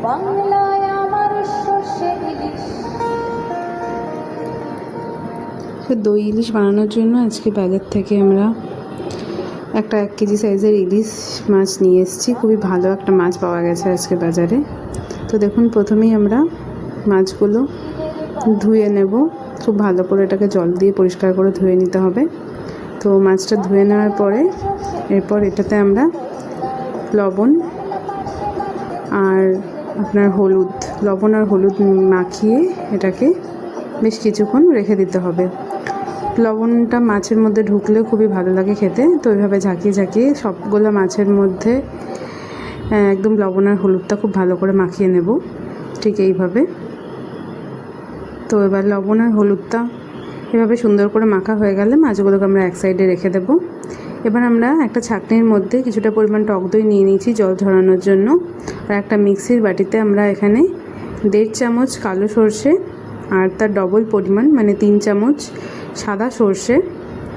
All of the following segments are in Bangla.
বাংলায় আমার সর্ষে ইলিশ। দই ইলিশ বানানোর জন্য আজকে বাজার থেকে আমরা একটা 1 কেজি সাইজের ইলিশ মাছ নিয়ে এসেছি। খুবই ভালো একটা মাছ পাওয়া গেছে আজকে বাজারে। তো দেখুন, প্রথমেই আমরা মাছগুলো ধুয়ে নেব। খুব ভালো করে এটাকে জল দিয়ে পরিষ্কার করে ধুয়ে নিতে হবে। তো মাছটা ধুয়ে নেওয়ার পরে এরপর এটাতে আমরা লবণ আর আপনার লবণ আর হলুদ মাখিয়ে এটাকে বেশ কিছুক্ষণ রেখে দিতে হবে। লবণটা মাছের মধ্যে ঢুকলে খুবই ভালো লাগে খেতে। তো এইভাবে ঝাঁকিয়ে ঝাঁকিয়ে সবগুলো মাছের মধ্যে একদম লবণ আর হলুদটা খুব ভালো করে মাখিয়ে নেব, ঠিক এইভাবে। তো এবার লবণ আর হলুদটা এভাবে সুন্দর করে মাখা হয়ে গেলে মাছগুলোকে আমরা এক সাইডে রেখে দেব। এবার আমরা একটা ছাঁকনির মধ্যে কিছুটা পরিমাণ টক দই নিয়ে নিয়েছি জল ঝরানোর জন্য। আর একটা মিক্সির বাটিতে আমরা এখানে 1.5 চামচ কালো সর্ষে আর তার ডবল পরিমাণ মানে 3 চামচ সাদা সর্ষে,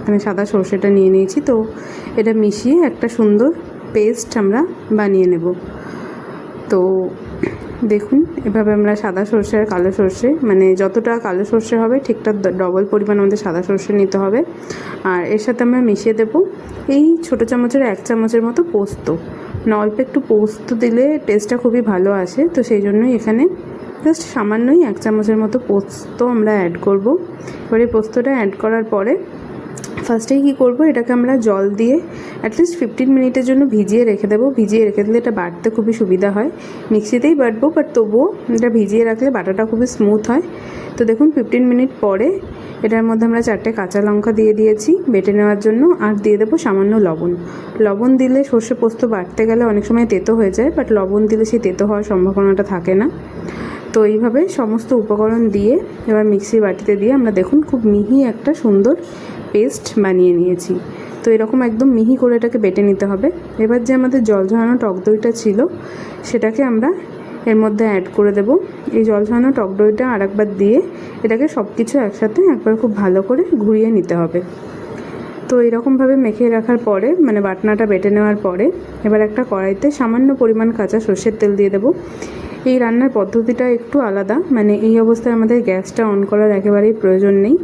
আমি সাদা সর্ষেটা নিয়ে নিয়েছি। তো এটা মিশিয়ে একটা সুন্দর পেস্ট আমরা বানিয়ে নেব। তো দেখুন, এভাবে আমরা সাদা সর্ষে আর কালো সর্ষে মানে যতটা কালো সর্ষে হবে ঠিকটা ডবল পরিমাণ আমাদের সাদা সর্ষে নিতে হবে। আর এর সাথে আমরা মিশিয়ে দেব এই ছোটো চামচের 1 চামচের মতো পোস্ত। মানে অল্প একটু পোস্ত দিলে টেস্টটা খুবই ভালো আসে। তো সেই জন্যই এখানে জাস্ট সামান্যই 1 চামচের মতো পোস্ত আমরা অ্যাড করব। এবার এই পোস্তটা অ্যাড করার পরে ফার্স্টেই কী করব, এটাকে আমরা জল দিয়ে অ্যাটলিস্ট 15 মিনিটের জন্য ভিজিয়ে রেখে দেবো। ভিজিয়ে রেখে দিলে এটা বাটতে খুবই সুবিধা হয়। মিক্সিতেই বাটবো, বাট তবুও এটা ভিজিয়ে রাখলে বাটাটা খুবই স্মুথ হয়। তো দেখুন 15 মিনিট পরে এটার মধ্যে আমরা 4টে কাঁচা লঙ্কা দিয়ে দিয়েছি বেটে নেওয়ার জন্য। আর দিয়ে দেবো সামান্য লবণ দিলে সর্ষে পোস্ত বাটতে গেলে অনেক সময় তেতো হয়ে যায়, বাট লবণ দিলে সেই তেতো হওয়ার সম্ভাবনাটা থাকে না। তো এইভাবে সমস্ত উপকরণ দিয়ে এবার মিক্সি বাটিতে দিয়ে আমরা দেখুন খুব মিহি একটা সুন্দর পেস্ট বানিয়ে নিয়েছি। তো এরকম একদম মিহি করে এটাকে বেটে নিতে হবে। এবার যে আমাদের জল ঝরানো টক দইটা ছিল সেটাকে আমরা এর মধ্যে অ্যাড করে দেব। এই জল ঝরানো টক দইটা আরেকবার দিয়ে এটাকে সব কিছু একসাথে একবার খুব ভালো করে ঘুরিয়ে নিতে হবে। তো এরকমভাবে মেখে রাখার পরে মানে বাটনাটা বেটে নেওয়ার পরে এবার একটা কড়াইতে সামান্য পরিমাণ কাঁচা সর্ষের তেল দিয়ে দেবো। এই রান্নার পদ্ধতিটা একটু আলাদা, মানে এই অবস্থায় আমাদের গ্যাসটা অন করার একেবারেই প্রয়োজন নেই।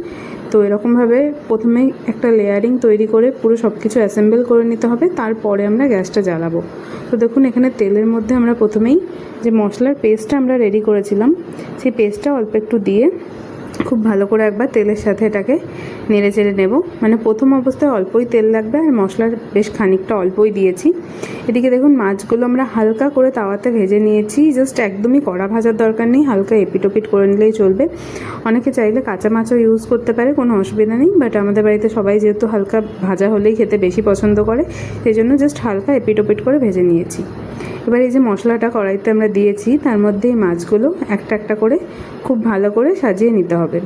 তো এরকমভাবে প্রথমেই একটা লেয়ারিং তৈরি করে পুরো সব কিছু অ্যাসেম্বল করে নিতে হবে, তারপরে আমরা গ্যাসটা জ্বালাবো। তো দেখুন এখানে তেলের মধ্যে আমরা প্রথমেই যে মশলার পেস্টটা আমরা রেডি করেছিলাম সেই পেস্টটা অল্প একটু দিয়ে খুব ভালো করে একবার তেলের সাথে এটাকে নেড়ে চেড়ে নেব। মানে প্রথম অবস্থায় অল্পই তেল লাগবে আর মশলার বেশ খানিকটা অল্পই দিয়েছি। এদিকে দেখুন মাছগুলো আমরা হালকা করে তাওয়াতে ভেজে নিয়েছি। জাস্ট একদমই কড়া ভাজার দরকার নেই, হালকা এপিটোপিট করে নিলেই চলবে। অনেকে চাইলে কাঁচা মাছও ইউজ করতে পারে, কোনো অসুবিধা নেই। বাট আমাদের বাড়িতে সবাই যেহেতু হালকা ভাজা হলেই খেতে বেশি পছন্দ করে, সেই জন্য জাস্ট হালকা এপিটোপিট করে ভেজে নিয়েছি। এবার এই যে মশলাটা কড়াইতে আমরা দিয়েছি তার মধ্যে এই মাছগুলো একটা একটা করে খুব ভালো করে সাজিয়ে নিতে হবে।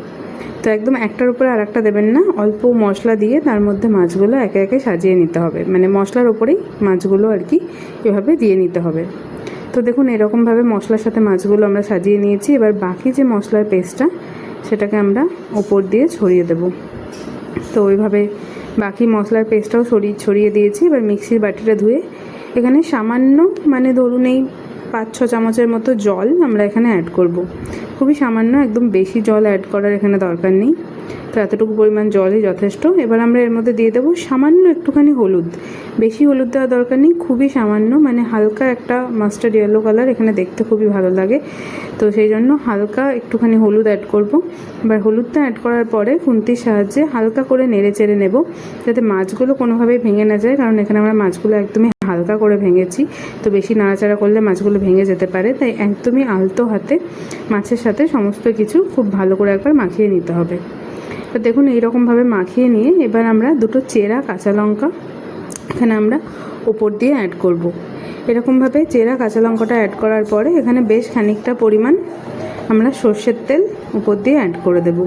তো একদম একটার উপরে আর একটা দেবেন না, অল্প মশলা দিয়ে তার মধ্যে মাছগুলো একে একে সাজিয়ে নিতে হবে। মানে মশলার ওপরেই মাছগুলো আর কি এভাবে দিয়ে নিতে হবে। তো দেখুন এরকমভাবে মশলার সাথে মাছগুলো আমরা সাজিয়ে নিয়েছি। এবার বাকি যে মশলার পেস্টটা সেটাকে আমরা ওপর দিয়ে ছড়িয়ে দেব। তো ওইভাবে বাকি মশলার পেস্টটাও ছড়িয়ে দিয়েছি। এবার মিক্সির বাটিটা ধুয়ে এখানে সামান্য মানে ধরুন এই 5-6 চামচের মতো জল আমরা এখানে অ্যাড করব। খুবই সামান্য, একদম বেশি জল অ্যাড করার এখানে দরকার নেই। তো এতটুকু পরিমাণ জলই যথেষ্ট। এবার আমরা এর মধ্যে দিয়ে দেবো সামান্য একটুখানি হলুদ। বেশি হলুদ দেওয়ার দরকার নেই, খুবই সামান্য, মানে হালকা একটা মাস্টার্ড ইয়েলো কালার এখানে দেখতে খুবই ভালো লাগে। তো সেই জন্য হালকা একটুখানি হলুদ অ্যাড করব। এবার হলুদটা অ্যাড করার পরে খুন্তির সাহায্যে হালকা করে নেড়ে চেড়ে নেব, যাতে মাছগুলো কোনোভাবেই ভেঙে না যায়। কারণ এখানে আমরা মাছগুলো একদমই হালকা করে ভেঙেছি। তো বেশি নাড়াচাড়া করলে মাছগুলো ভেঙে যেতে পারে, তাই একদমই আলতো হাতে মাছের সাথে সমস্ত কিছু খুব ভালো করে একবার মাখিয়ে নিতে হবে। তো দেখুন এইরকমভাবে মাখিয়ে নিয়ে এবার আমরা 2টো চেরা কাঁচা লঙ্কা এখানে আমরা ওপর দিয়ে অ্যাড করব। এরকমভাবে চেরা কাঁচা লঙ্কাটা অ্যাড করার পরে এখানে বেশ খানিকটা পরিমাণ আমরা সর্ষের তেল উপর দিয়ে অ্যাড করে দেব।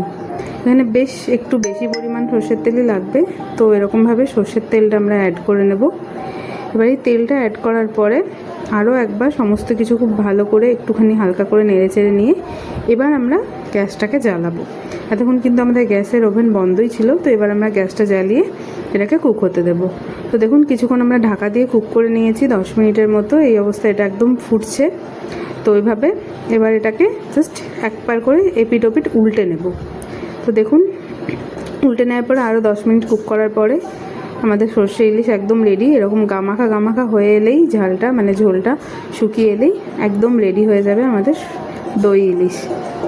এখানে বেশ একটু বেশি পরিমাণ সর্ষের তেলই লাগবে। তো এরকমভাবে সর্ষের তেলটা আমরা অ্যাড করে নেব। এবার এই তেলটা অ্যাড করার পরে আরও একবার সমস্ত কিছু খুব ভালো করে একটুখানি হালকা করে নেড়ে চেড়ে নিয়ে এবার আমরা গ্যাসটাকে জ্বালাবো। এতক্ষণ কিন্তু আমাদের গ্যাসের ওভেন বন্ধই ছিল, তো এবার আমরা গ্যাসটা জ্বালিয়ে এটাকে কুক হতে দেবো। তো দেখুন কিছুক্ষণ আমরা ঢাকা দিয়ে কুক করে নিয়েছি 10 মিনিটের মতো। এই অবস্থায় এটা একদম ফুটছে। তো এইভাবে এবার এটাকে জাস্ট একবার করে এপিট ওপিট উল্টে নেব। তো দেখুন উল্টে নেওয়ার পরে আরও 10 মিনিট কুক করার পরে আমাদের সর্ষে ইলিশ একদম রেডি। এরকম গামাখা গামাখা হয়ে এলেই ঝালটা মানে ঝোলটা শুকিয়ে এলেই একদম রেডি হয়ে যাবে আমাদের দই ইলিশ।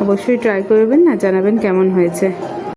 অবশ্যই ট্রাই করবেন, আর জানাবেন কেমন হয়েছে।